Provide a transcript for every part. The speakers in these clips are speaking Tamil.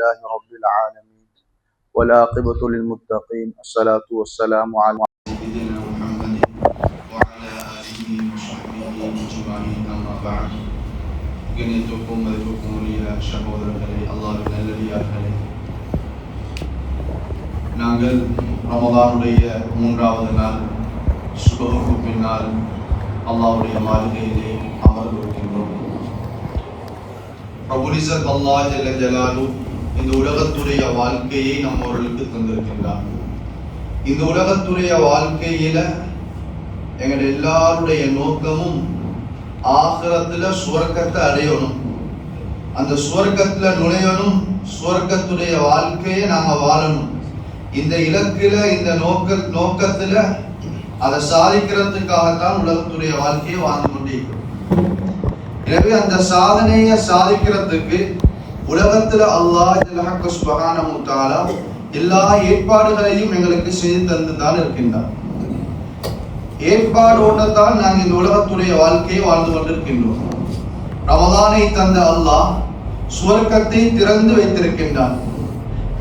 لله رب العالمين والعاقبة للمتقين الصلاة والسلام على سيدنا محمد وعلى آله وصحبه أجمعين أما بعد கணியத்துக்கும் மதிப்புக்கும் உரிய சகோதரர்களே, அல்லாஹ்வின் நல்லடியார்களே, நாங்கள் ரமலானுடைய 3வது நாள் சுபஹுக்கு பின்னால் அல்லாஹ்வுடைய மாளிகையிலே அமர்ந்திருக்கின்றோம். ரப்புல் இஸ்ஸத் அல்லாஹ் ஜல்ல ஜலாலு இந்த உலகத்துடைய வாழ்க்கையை நம்மவர்களுக்கு தந்திருக்கின்றார். இந்த உலகத்துடைய வாழ்க்கையில எங்கள் எல்லாருடைய நோக்கமும் ஆகிரத்துல சுவர்க்கத்தை அடையணும், அந்த சுவர்க்கத்துல நுழையணும், சுவர்க்கத்துடைய வாழ்க்கையை நாங்க வாழணும். இந்த இலக்குல இந்த நோக்கத்துல அதை சாதிக்கிறதுக்காகத்தான் உலகத்துடைய வாழ்க்கையை வாழ்ந்து கொண்டிருக்கிறோம். எனவே அந்த சாதனையை சாதிக்கிறதுக்கு உலகத்துல அல்லாஹ் சுப்ஹானஹு வ தஆலா எல்லா ஏற்பாடுகளையும் எங்களுக்கு செய்து தந்துதான் இருக்கின்றார். ஏற்பாடோடு தான் நாங்கள் இந்த உலகத்துடைய வாழ்க்கையை வாழ்ந்து கொண்டிருக்கின்றோம். ரமலானை தந்த அல்லாஹ் சுவர்க்கத்தை திறந்து வைத்திருக்கின்றான்,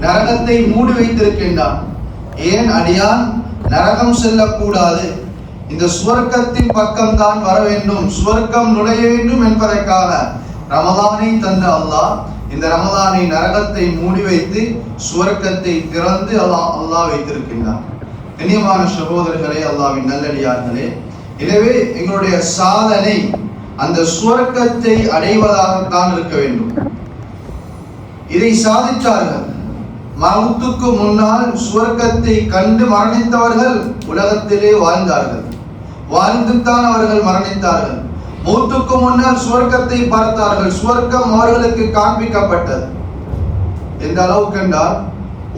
நரகத்தை மூடி வைத்திருக்கின்றான். ஏன் அடியான் நரகம் செல்லக்கூடாது, இந்த சுவர்க்கத்தின் பக்கம் தான் வர வேண்டும், சுவர்க்கம் நுழைய வேண்டும் என்பதற்காக ரமலானை தந்த அல்லாஹ் இந்த ரமலானை நரகத்தை மூடி வைத்து சுவர்க்கத்தை திறந்து அல்லாஹ் வைத்திருக்கின்றான். கண்ணியமான சகோதரர்களே, அல்லாஹ்வின் நல்லடியார்களே, எனவே எங்களுடைய சாதனை அந்த சுவர்க்கத்தை அடைவதாகத்தான் இருக்க வேண்டும். இதை சாதித்தார்கள். மவுத்துக்கு முன்னால் சுவர்க்கத்தை கண்டு மரணித்தவர்கள் உலகத்திலே வாழ்ந்தார்கள், வாழ்ந்துத்தான் அவர்கள் மரணித்தார்கள். மவுத்துக்கு முன்னால் சுவர்க்கத்தை பார்த்தார்கள், சுவர்க்கம் அவர்களுக்கு காண்பிக்கப்பட்டது. எந்த அளவுக்கு என்றால்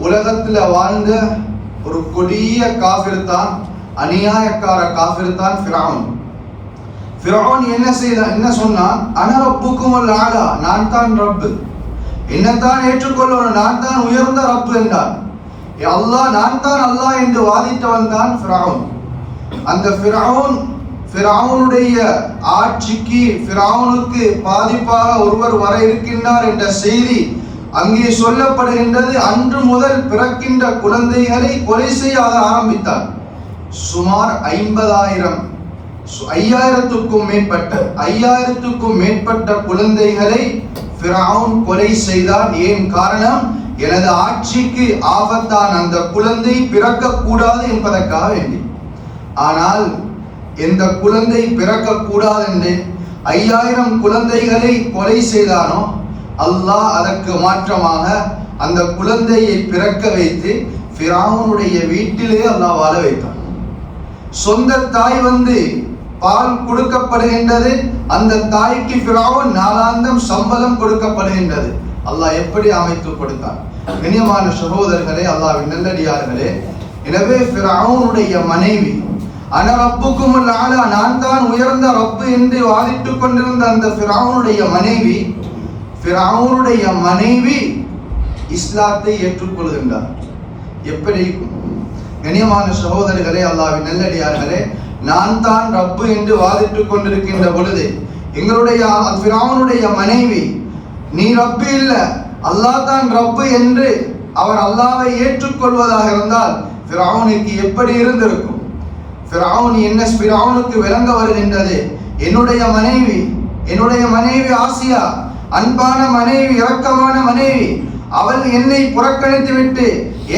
உலகத்துல வாழ்ந்த ஒரு கொடிய காஃபிர் தான், அநியாயக்கார காஃபிர் தான் ஃபிரௌன். ஃபிரௌன் என்ன சொன்னான்? அன ரப்புக்குமுல் ஆலா, நான் தான் ரப்பு, என்னத்தான் ஏற்றுக்கொள்ளணும், நான் தான் உயர்ந்த ரப்பு என்றான். அல்லாஹ் நான் தான் அல்லாஹ் என்று வாதித்தவன் தான் ஃபிரௌன். அந்த ஃபிரௌனுடைய ஆட்சிக்கு, ஃபிரௌனுக்கு பாதிப்பாக ஒருவர் வர இருக்கின்றார் என்ற செய்தி அங்கே சொல்லப்படுகின்றது. அன்று முதல் பிறக்கின்ற குழந்தைகளை கொலை செய்ய ஆரம்பித்தார். சுமார் 5000த்துக்கும் மேற்பட்ட குழந்தைகளை ஃபிரௌன் கொலை செய்தான். ஏன் காரணம்? எனது ஆட்சிக்கு ஆபத்தான் அந்த குழந்தை பிறக்க கூடாது என்பதற்காக வேண்டி. ஆனால் எந்த குழந்தை பிறக்க கூடாது என்று 5000 குழந்தைகளை கொலை செய்தானோ, அல்லாஹ் அதற்கு மாற்றமாக அந்த குழந்தையை பிறக்க வைத்து ஃபிரௌனுடைய வீட்டிலே அல்லாஹ் வாழ வைத்தான். சொந்த தாய் பால் கொடுக்கப்படுகின்றது, அந்த தாய்க்கு ஃபிரௌன் நாளாந்தம் சம்பளம் கொடுக்கப்படுகின்றது. அல்லாஹ் எப்படி அமைத்து கொடுத்தான்? கண்ணியமான சகோதரர்களே, அல்லாஹ்வின் நல்லடியார்களே, எனவே ஃபிரௌனுடைய மனைவி அன ரப்புக்குமுல் ஆலா, நான் தான் உயர்ந்த ரப்பு என்று வாதிட்டுக் கொண்டிருந்த அந்த ஃபிரௌனுடைய மனைவி இஸ்லாத்தை ஏற்றுக்கொள்கின்றார். எப்படி? கண்ணியமான சகோதரர்களே, அல்லாஹ்வின் நல்லடியார்களே, நான் தான் ரப்பு என்று வாதிட்டுக் கொண்டிருக்கின்ற பொழுது எங்களுடைய ஃபிரௌனுடைய மனைவி நீ ரப்பு இல்ல, அல்லாஹ் தான் ரப்பு என்று அவர் அல்லாஹ்வை ஏற்றுக்கொள்வதாக இருந்தால் ஃபிரௌனுக்கு எப்படி இருந்திருக்கும்? ஃபிரௌனுக்கு விளங்க வருகின்றது, என்னுடைய மனைவி ஆசியா அன்பான மனைவி, இரக்கமான மனைவி, அவள் என்னை புறக்கணித்து விட்டு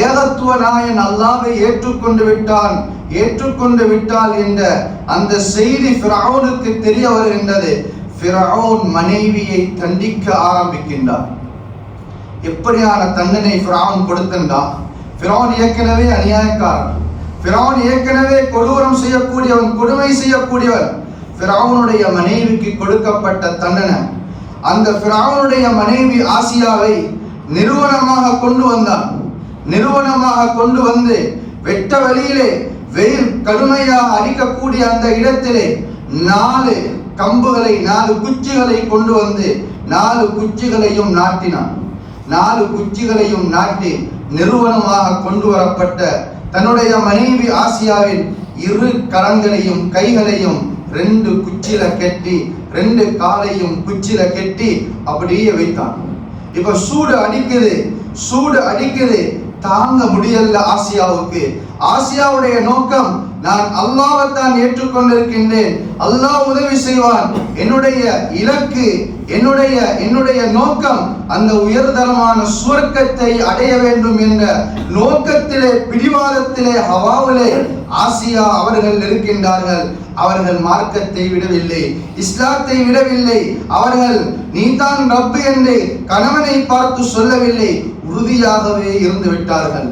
ஏகத்துவ நாயன் அல்லாஹ்வை ஏற்றுக்கொண்டு விட்டாள் என்ற அந்த செய்தி ஃபிரௌனுக்கு தெரிய வருகின்றது. ஃபிரௌன் மனைவியை தண்டிக்க ஆரம்பிக்கின்றார். எப்படியான தண்டனை ஃபிரௌன் கொடுத்திருந்தான்? ஃபிரௌன் ஏற்கனவே அநியாயக்காரன், ஃபிரௌன் ஏற்கனவே கொடூரம் செய்யக்கூடியவன், கொடுமை செய்யக்கூடியவன். ஃபிரௌனுடைய மனைவிக்கு கொடுக்கப்பட்ட தண்டனை, அந்த ஃபிரௌனுடைய மனைவி ஆசியாவை நிறுவனமாக கொண்டு வந்து வெட்ட வழியிலே வெயில் கடுமையாக அடிக்கக்கூடிய அந்த இடத்திலே 4 கம்புகளை, 4 குச்சிகளை கொண்டு வந்து 4 குச்சிகளையும் நாட்டினான். 4 குச்சிகளையும் நாட்டி நிறுவனமாக கொண்டு வரப்பட்ட தன்னுடைய மனைவி ஆசியாவின் 2 கரங்களையும் கைகளையும் 2 குச்சில கட்டி 2 காலையும் குச்சில கட்டி அப்படியே வைத்தான். இப்ப சூடு அடிக்குது, தாங்க முடியல ஆசியாவுக்கு. ஆசியாவுடைய நோக்கம், நான் அல்லாஹ்வைத்தான் ஏற்றுக்கொண்டிருக்கின்றேன், அல்லாஹ் உதவி செய்வான், என்னுடைய இலக்கு, என்னுடைய நோக்கம் அந்த உயர்தரமான சுவர்க்கத்தை அடைய வேண்டும் என்ற நோக்கத்திலே, பிடிவாதத்திலே, ஹவாவிலே ஆசியா அவர்கள் இருக்கின்றார்கள். அவர்கள் மார்க்கத்தை விடவில்லை, இஸ்லாத்தை விடவில்லை. அவர்கள் நீதான் ரப்பு என்று கணவனை பார்த்து சொல்லவில்லை, உறுதியாகவே இருந்து விட்டார்கள்.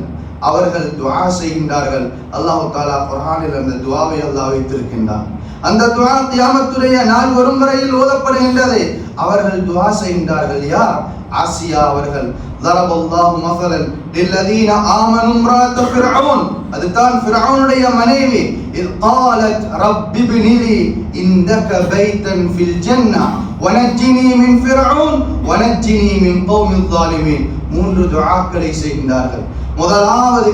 அவர்கள் துஆ செய்கின்றார்கள். அல்லாஹ் தஆலா குர்ஆனில் அந்த துஆவை அல்லாஹ் வைத்திருக்கின்றான். அந்த துஆ கியாமத்துடைய நாள் வரும் வரையில் ஓதப்படுகின்றது. அவர்கள் துஆ செய்கின்றார்கள். யார்? ஆசியா அவர்கள். ضربallahu مثلا للذين آمنوا امرأة فرعون, அதுதான் ஃபிரௌனுடைய மனைவி. إذ قالت رب ابن لي عندك بيتا في الجنة ونجني من فرعون ونجني من قوم الظالمين. மூன்று துஆக்களை செய்கின்றார்கள். முதலாவது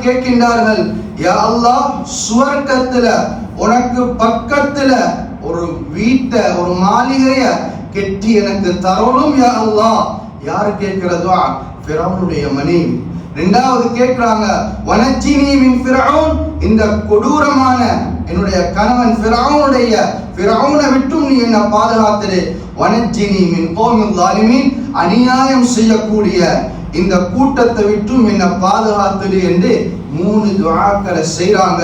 கேட்கின்றார்கள், யா அல்லாஹ், சுவர்க்கத்துல உனக்கு பக்கத்துல ஒரு வீட்டை, ஒரு மாளிகைய கெட்டி எனக்கு தரணும் யா அல்லாஹ். யாரு கேட்கிற துஆ? ஃபிரௌனுடைய மனைவி. இரண்டாவது கேட்கிறாங்க, வனஜ்ஜினி மின் ஃபிரௌன், இந்த கொடூரமான என்னுடைய கணவன் ஃபிரௌனை விட்டும் நீ என்ன பாதுகாத்திரு. வனஜ்ஜினி மின் கௌமில் ஸாலிமீன், அநியாயம் செய்யக்கூடிய இந்த கூட்டத்தை விட்டும் என்ன பாதுகாத்துடு என்று மூணு துஆக்களை செய்றாங்க.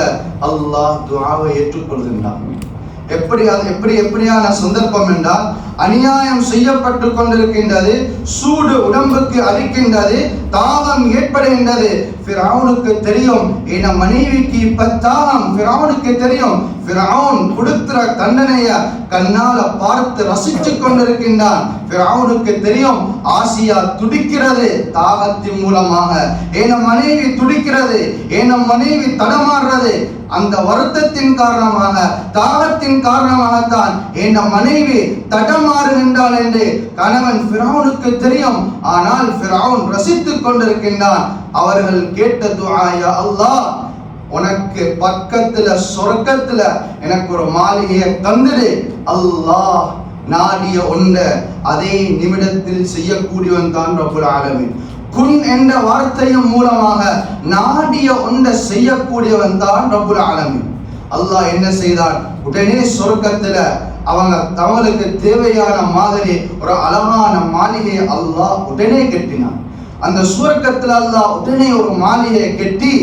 அல்லாஹ் துஆவை ஏற்றுக்கொள்கின்றான். எப்படியான சந்தர்ப்பம் என்றால், அநியாயம் செய்யப்பட்டு கொண்டிருக்கின்றது, சூடு உடம்புக்கு அரிக்கின்றது, தாகம் ஏற்படுகின்றது. ஃபிரௌனுக்கு தெரியும் என் மனைவிக்கு இப்ப தாகம். ஃபிரௌனுக்கு தெரியும், ஃபிரௌன் கொடுக்கிற தண்டனைய கண்ணால பார்த்து ரசிச்சு கொண்டிருக்கின்றான். ஃபிரௌனுக்கு தெரியும் ஆசியா துடிக்கிறது தாகத்தின் மூலமாக, என் மனைவி துடிக்கிறது, என் மனைவி தடமாறுறது. அந்த வருத்தத்தின் காரணமாக, தாகத்தின் காரணமாகத்தான் என் மனைவி தடமாறுகின்றாள் என்று கணவன் ஃபிரௌனுக்கு தெரியும். ஆனால் ஃபிரௌன் ரசித்துக் கொண்டிருக்கின்றான். அவர்கள் கேட்ட துஆ, யா அல்லாஹ், உனக்கு பக்கத்துல சொர்க்கத்துல எனக்கு ஒரு மாளிகையை தந்துடு. அல்லாஹ் நாடிய ஒன்ற அதே நிமிடத்தில் செய்யக்கூடியவன் தான் ரப்புல் ஆலமீன். குன் என்ற வார்த்தையின் மூலமாக நாடிய ஒன்றை செய்யக்கூடியவன் தான் ரப்புல் ஆலமீன். அல்லாஹ் என்ன செய்தான்? உடனே சொர்க்கத்துல அவங்களுக்கு தேவையான மாதிரி ஒரு அழகான மாளிகையை அல்லாஹ் உடனே கட்டினான். அந்த சுவர்க்கத்துல அல்லாஹ் உடனே ஒரு மாளிகையை கட்டி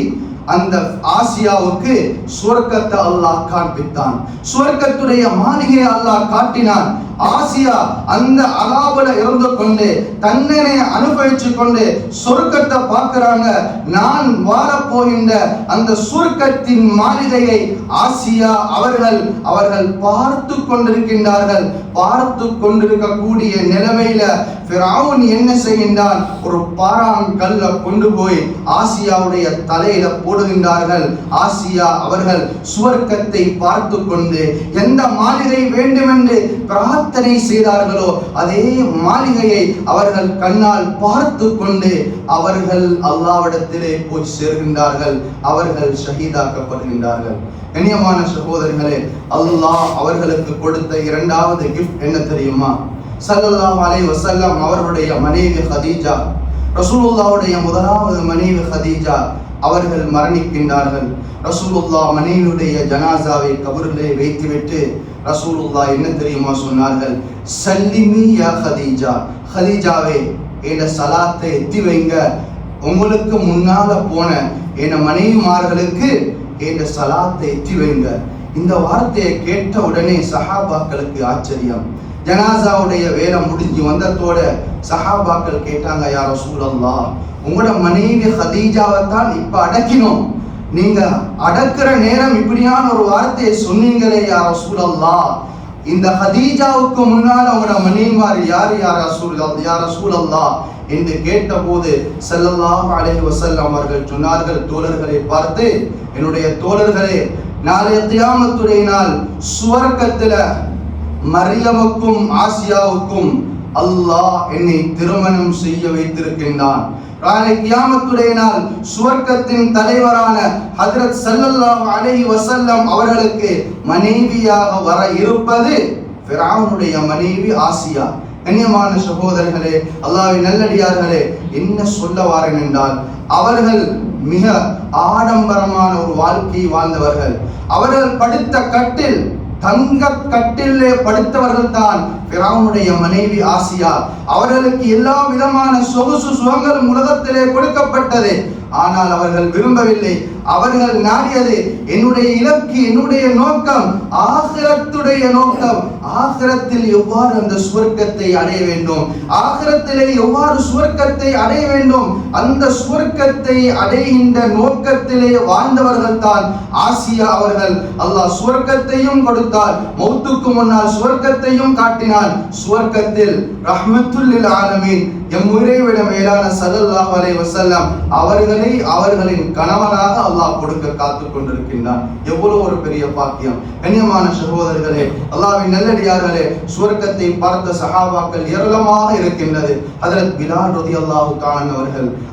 அந்த ஆசியாவுக்கு சுவர்க்கத்தை அல்லாஹ் காண்பித்தான். சுவர்க்கத்துடைய மாளிகையை அல்லாஹ் காட்டினான். ஆசியா அந்த அலாபல இருந்து கொண்டு தன்னனை அனுபவிச்சு கொண்டு சொர்க்கத்தை பார்க்கிறாங்க. நான் வாழப்போகின்ற அந்த சுவர்க்கத்தின் மாளிகையை ஆசியா அவர்கள் பார்த்து கொண்டிருக்கின்றார்கள். பார்த்து கொண்டிருக்கக்கூடிய நிலைமையில ஃபிரௌன் என்ன செய்கின்றான்? ஒரு பாறாங்கல்ல கொண்டு போய் ஆசியாவுடைய தலையில போடுகின்றார்கள். ஆசியா அவர்கள் சுவர்க்கத்தை பார்த்து கொண்டு எந்த மாளிகை வேண்டும் என்று பிரார்த்தனை செய்தார்களோ அதே மாளிகையை அவர்கள் கண்ணால் பார்த்து கொண்டு அவர்கள் அல்லாஹ்விடத்திலே போய் சேர்கின்றார்கள். அவர்கள் ஷஹீதாக்கப்படுகின்றார்கள். கண்ணியமான சகோதரர்களே, அல்லாஹ் அவர்களுக்கு கொடுத்த இரண்டாவது கிஃப்ட் என்ன தெரியுமா? ஸல்லல்லாஹு அலைஹி வஸல்லம் அவர்களுடைய மனைவி ஹதீஜா, ரசூலுல்லாஹ்வுடைய முதலாவது மனைவி ஹதீஜா அவர்கள் மரணிக்கின்றார்கள். ரசூலுல்லாஹ் மனைவியுடைய ஜனாசாவை கபரிலே வைத்துவிட்டு ரசூலுல்லாஹ் என்ன தெரியுமா சொன்னார்கள்? சல்லிமி யா ஹதீஜா, ஹதீஜாவே என் சலாத்தை எத்தி வைங்க. உங்களுக்கு முன்னால போன என் மனைவிமார்களுக்கு என் சலாத்தை எத்தி வைங்க. இந்த வார்த்தையை கேட்ட உடனே சஹாபாக்களுக்கு ஆச்சரியம். ஜனாசாவுடைய வேலை முடிஞ்சு வந்ததோட சஹாபாக்கள் கேட்டாங்க, யா ரசூலல்லாஹ், உங்களோட மனைவி ஹதீஜாவை தான் இப்ப அடக்கினோம், நீங்க அடக்குற நேரம் இப்படியான ஒரு வார்த்தையை சொன்னீங்களே யா ரசூலல்லாஹ், இந்த ஹதீஜாவுக்கு முன்னால உங்களோட மனைவிமார் யார் யா ரசூலல்லாஹ் என்று கேட்டபோது ஸல்லல்லாஹு அலைஹி வஸல்லம் அவர்கள் சொன்னார்கள், தோழர்களை பார்த்து, என்னுடைய தோழர்களே, நாளைய கியாமத்துடைய நாள் சுவர்க்கத்துல மரியமுக்கும் ஆசியாவுக்கும் அல்லாஹ் என்னை திருமணம் செய்ய வைத்திருக்கின்றான். நாளை கியாமத்துடைய நாள் சுவர்க்கத்தின் தலைவரான ஹஜ்ரத் ஸல்லல்லாஹு அலைஹி வஸல்லம் அவர்களுக்கு மனைவியாக வர இருப்பது ஃபிரௌனுடைய மனைவி ஆசியா. கண்ணியமான சகோதரர்களே, அல்லாஹ்வின் நல்லடியார்களே, என்ன சொல்ல வாரேன் என்றால், அவர்கள் மிக ஆடம்பரமான ஒரு வாழ்க்கை வாழ்ந்தவர்கள். அவர்கள் படுத்த கட்டில் தங்க கட்டிலே படுத்தவர்கள் தான் ஃபிரௌனுடைய மனைவி ஆசியா. அவர்களுக்கு எல்லா விதமான சொகுசு சுகங்களும் உலகத்திலே கொடுக்கப்பட்டது. ஆனால் அவர்கள் விரும்பவில்லை. அவர்கள் நாடியது, என்னுடைய இலக்கு, என்னுடைய நோக்கம் ஆகிரத்துடைய நோக்கம். ஆகிரத்தில் எவ்வாறு அந்த சுவர்க்கத்தை அடைய வேண்டும், ஆகிரத்திலே எவ்வாறு சுவர்க்கத்தை அடைய வேண்டும், அந்த சுவர்க்கத்தை அடைகின்ற நோக்கத்திலே வாழ்ந்தவர்கள் தான் ஆசியா அவர்கள். அல்லாஹ் சுவர்க்கத்தையும் கொடுத்தார், மௌத்துக்கு முன்னால் சுவர்க்கத்தையும் காட்டினான். சுவர்க்கத்தில் ரஹ்மத்துல் லில் ஆலமீன் எம் உயிரைவிட மேலான ஸல்லல்லாஹு அலைஹி வஸல்லம் அவர்களை அவர்களின் கணவனாக அல்லாஹ் கொடுக்க காத்துக் கொண்டிருக்கின்றான். எவ்வளவு ஒரு பெரிய பாக்கியம்! கண்ணியமான சகோதரர்களே, அல்லாஹ்வின் நல்லடியார்களே, சுவர்க்கத்தை பார்த்த சஹாபாக்கள் ஏராளமாக இருக்கின்றது. ஹஜ்ரத் பிலால் ரலியல்லாஹு தஆலா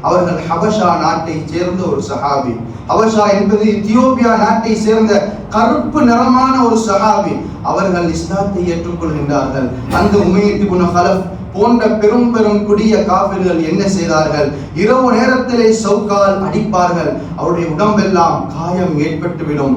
அவர்கள் ஹபஷா நாட்டை சேர்ந்த ஒரு சஹாபி. ஹபஷா என்பது எத்தியோப்பியா நாட்டை சேர்ந்த கருப்பு நிறமான ஒரு சஹாபி. அவர்கள் இஸ்லாத்தை ஏற்றுக்கொள்கின்றார்கள். அந்த உமையத் இப்னு கலஃப் போன்ற பெரும் பெரும் கொடிய காபிர்கள் என்ன செய்தார்கள்? இரவு நேரத்திலே சவுக்கால் அடிப்பார்கள். அவருடைய உடம்பெல்லாம் காயம் ஏற்பட்டுவிடும்.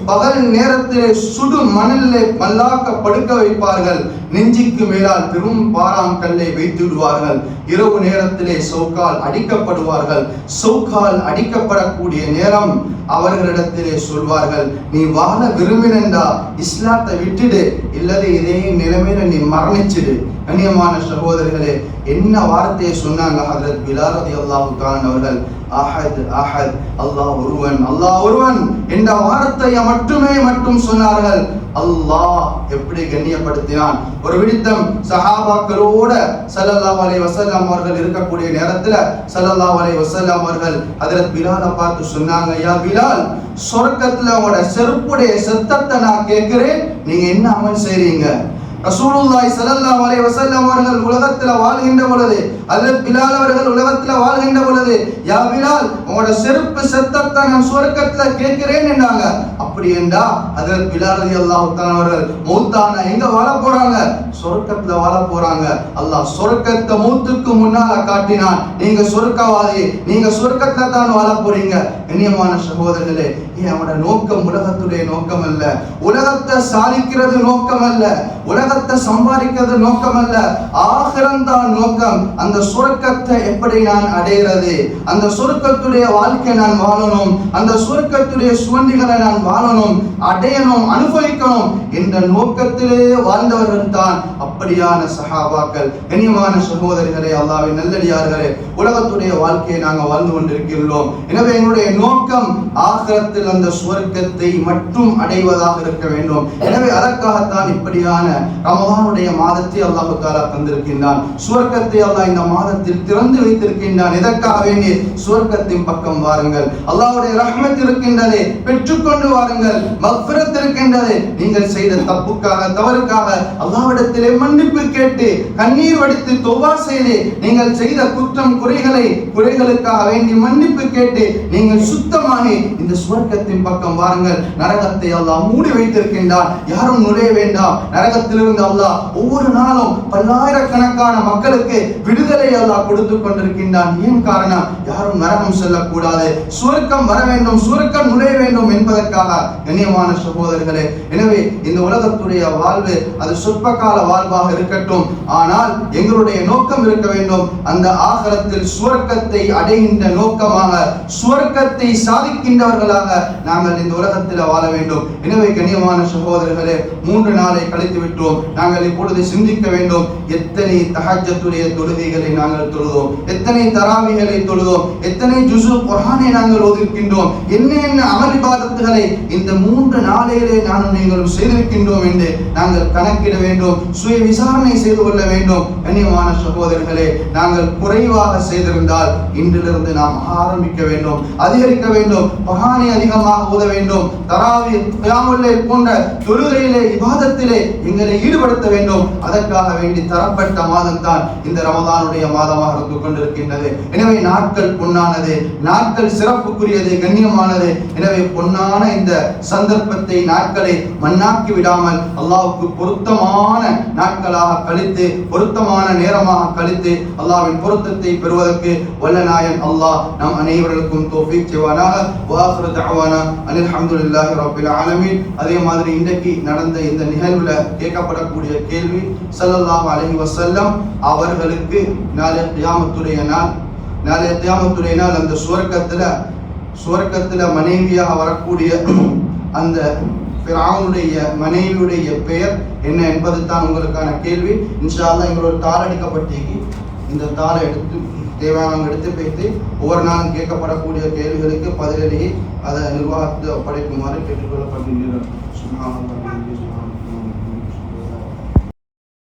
பகல் நேரத்திலே சுடு மணலிலே மல்லாக்க படுக்க வைப்பார்கள். நெஞ்சுக்கு மேலால் பெரும் பாறாங்கல்லை வைத்து விடுவார்கள். இரவு நேரத்திலே சவுக்கால் அடிக்கப்படுவார்கள். சவுக்கால் அடிக்கப்படக்கூடிய நேரம் அவர்களிடத்திலே சொல்வார்கள், நீ வாழ விரும்பினண்டா இஸ்லாத்தை விட்டுடு, இல்லது இதே நிலைமையில நீ மரணிச்சிடு. கண்ணியமான சகோதரர்களே, என்ன வார்த்தையை சொன்னாங்க ஹஜ்ரத் பிலால் ரலியல்லாஹு தஆலா அவர்கள்? அஹத் அஹத், அல்லாஹ் ஒருவன், அல்லாஹ் ஒருவன் என்ற வார்த்தையை மட்டும் சொன்னார்கள். அல்லாஹ் எப்படி கண்ணியப்படுத்தினான்! ஒரு விடுத்தம் சஹாபாக்களோட ஸல்லல்லாஹு அலைஹி வஸல்லம் அவர்கள் இருக்கக்கூடிய நேரத்துல ஸல்லல்லாஹு அலைஹி வஸல்லம் அவர்கள் ஹஜ்ரத் பிலாலை பார்த்து சொன்னாங்க, யா பிலால், சொர்க்கத்துல உங்களோட செருப்புடைய சத்தத்தை நான் கேட்கிறேன், நீங்க என்ன அமல் செய்றீங்க? ரசூலுல்லாஹி ஸல்லல்லாஹு அலைஹி வஸல்லம் அவர்கள் உலகத்துல வாழ்கின்ற பொழுது, ஹஜ்ரத் பிலால் அவர்கள் உலகத்துல வாழ்கின்ற பொழுது, யா பிலால், உங்களோட செருப்பு சத்தத்தை நான் சொர்க்கத்துல கேட்கிறேன் என்றாங்க. அப்படி என்றா ஹஜ்ரத் பிலால் ரலியல்லாஹு தஆலா அவர்கள் மௌத்தானா எங்க வாழ போறாங்க? சொர்க்கத்துல வாழ போறாங்க. அல்லாஹ் சொர்க்கத்தை மௌத்துக்கு முன்னால காட்டினான். நீங்க சொர்க்கவாதி, நீங்க சொர்க்கத்துல தான் வாழ போறீங்க. கண்ணியமான சகோதரர்களே, அவனோட நோக்கம் உலகத்துடைய நோக்கம் அல்ல, உலகத்தை சாதிக்கிறது நோக்கம் அல்ல, உலகத்தை சம்பாதிக்கிறது நோக்கம் அல்ல, ஆகிரம் தான் நோக்கம். அந்த சுவர்க்கத்தை எப்படி நான் அடைகிறது, அந்த சுவர்க்கத்துடைய வாழ்க்கை நான் வாழணும், அந்த சுவர்க்கத்துடைய சுவண்டிகளை நான் வாழணும், அடையணும், அனுபவிக்கணும் என்ற நோக்கத்திலே வாழ்ந்தவர்கள் தான் அப்படியான சஹாபாக்கள். கண்ணியமான சகோதரர்களே, அல்லாஹ்வின் நல்லடியார்களே, உலகத்துடைய வாழ்க்கையை நாங்கள் வாழ்ந்து கொண்டிருக்கிறோம். எனவே எங்களுடைய நோக்கம் ஆகிரத்தில் அந்த சுவர்க்கத்தை மட்டும் அடைவதாக இருக்க வேண்டும். எனவே அதற்காகத்தான் இப்படியான ரமலானுடைய மாதத்தை அல்லாஹ் தஆலா தந்திருக்கின்றான். சுவர்க்கத்தை அல்லாஹ் இந்த மாதத்தில் திறந்து வைத்திருக்கின்றான். இதற்காக வேண்டி சுவர்க்கத்தின் பக்கம் வாருங்கள். அல்லாஹ்வுடைய ரஹ்மத் இருக்கின்றது, பெற்றுக்கொண்டு வாருங்கள். மக்ஃபிரத் இருக்கின்றது. நீங்கள் செய்த தப்புக்காக, தவறுக்காக அல்லாஹ்விடத்திலே மன்னிப்பு கேட்டு கண்ணீர் வடித்து தௌபா செய்து நீங்கள் செய்த குற்றம் குறைகளுக்காக வேண்டி மன்னிப்பு கேட்டு நீங்கள் சுத்தமாகி இந்த சுவர்க்கத்தின் பக்கம் வாருங்கள். நரகத்தை அல்லாஹ் மூடி வைத்திருக்கின்றான். யாரும் நுழைய வேண்டாம். நரகத்திலிருந்து அல்லாஹ் ஒவ்வொரு நாளும் பல்லாயிரக்கணக்கான மக்களுக்கு விடுதலை அல்லாஹ் கொடுத்து கொண்டிருக்கின்றான். ஏன் காரணம்? யாரும் நரகம் செல்லக்கூடாது, சுவர்க்கம் வர வேண்டும், சுவர்க்கம் நுழைய வேண்டும் என்பதற்காக. கண்ணியமான சகோதரர்களே, எனவே இந்த உலகத்துடைய வாழ்வு அது சொற்பகால வாழ்வாக இருக்கட்டும். ஆனால் எங்களுடைய நோக்கம் இருக்க வேண்டும், அந்த ஆகிரத்தில் சுவர்க்கத்தை அடைகின்ற நோக்கமாக, சுவர்க்கத்தை சாதிக்கின்றவர்களாக நாங்கள் இந்த உலகத்தில் வாழ வேண்டும். எனவே கண்ணியமான சகோதரர்களே, 3 நாளை கழித்து விட்டோம். நாங்கள் இப்பொழுது சிந்திக்க வேண்டும், எத்தனை தஹஜ்ஜுடைய தொழுகைகளை நாங்கள் தொழுதோம், எத்தனை தராவிகளை தொழுதோம், எத்தனை ஜுஸு குர்ஆனை நாங்கள் ஓதிருக்கின்றோம், என்ன அமல் இபாதத்துகளை இந்த 3 நாளிலே நானும் நீங்களும் செய்திருக்கின்றோம் என்று நாங்கள் கணக்கிட வேண்டும், சுய விசாரணை செய்து கொள்ள வேண்டும். கண்ணியமான சகோதரர்களே, நாங்கள் குறைவாக செய்திருந்தால் இன்றிலிருந்து நாம் ஆரம்பிக்க வேண்டும், அதிகரிக்க வேண்டும். குர்ஆனை அதிகமாக ஓத வேண்டும். தராவி, கியாமுல் லைல் போன்ற தொழுகையிலே, இபாதத்திலே எங்களை ஈடுபடுத்த வேண்டும். அதற்காக வேண்டி தரப்பட்ட மாதம் தான் இந்த ரமலானுடைய மாதமாக இருந்து கொண்டிருக்கின்றது. எனவே நாட்கள் பொன்னானது, நாட்கள் சிறப்புக்குரியது, கண்ணியமானது. எனவே பொன்னான இந்த சந்தர்ப்பத்தை, நாட்களை மண்ணாக்கி விடாமல் அல்லாஹ்வுக்கு பொருத்தமான நாட்கள் நாட்களாக கழித்து பொருத்தமான நேரமாக கழித்து அல்லாஹ்வின் பொருத்தத்தை பெறுவதற்கு வல்ல நாயன் அல்லாஹ் நம் அனைவருக்கும் தௌஃபீக் செய்வானாக. வஆகிரு தஅவானா அனில் ஹம்துலில்லாஹி ரப்பில் ஆலமீன். அதே மாதிரி இன்றைக்கு நடந்த இந்த நிகழ்வுல கேட்கப்படக்கூடிய கேள்வி, ஸல்லல்லாஹு அலைஹி வஸல்லம் அவர்களுக்கு நாளைய கியாமத்துடைய நாள் அந்த சுவர்க்கத்துல மனைவியாக வரக்கூடிய அந்த ஃபிரௌனுடைய மனைவியுடைய பெயர் என்ன என்பது தான் உங்களுக்கான கேள்வி. இன்ஷா அல்லாஹ் எங்களோட தாள் அடிக்கப்பட்டிருக்கு. இந்த தாளை தேவையான எடுத்து வைத்து ஒவ்வொரு நாளும் கேட்கப்படக்கூடிய கேள்விகளுக்கு பதிலளியை அதை நிர்வாகத்தை ஒப்படைக்குமாறு கேட்டுக்கொள்ளப்படுகின்றனர். சுப்ஹானல்லாஹ்.